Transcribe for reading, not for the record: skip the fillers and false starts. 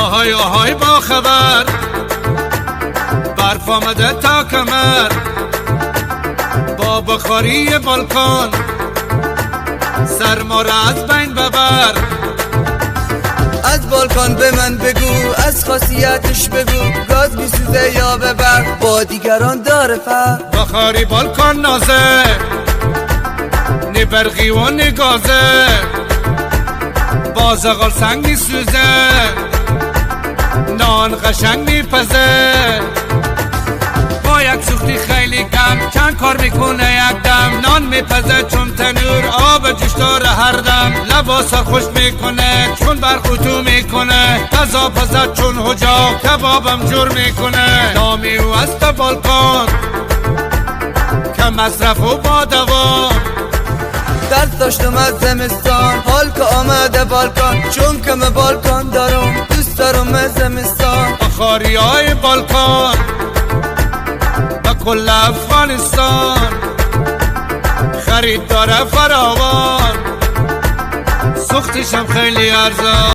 آهای آهای با خبر، برف آمده تا کمر، با بخاری بالکن سرما را از بین ببر. از بالکن به من بگو، از خاصیتش بگو، گاز میسوزه یا ببر، با دیگران داره فرق. بخاری بالکن نازه، نی برقی و نی گازه، بازغال سنگ میسوزه، نان قشنگ میپزه. با یک سوختی خیلی کم چند کار میکنه یک دم، نان میپزه چون تنور، آب جوش داره هر دم، لباسا خوش میکنه چون برخوتو میکنه، غذا پزه چون حجاب کبابم جور میکنه. نامی او است بالکن که مصرف و با دوام، درد داشتم از زمستان، حال که آمده بالکن، چون که من بالکن دارم دوست دارم زمستان. بخاری های بالکن و کل افغانستان خرید داره فراوان، سوختشم خیلی ارزان.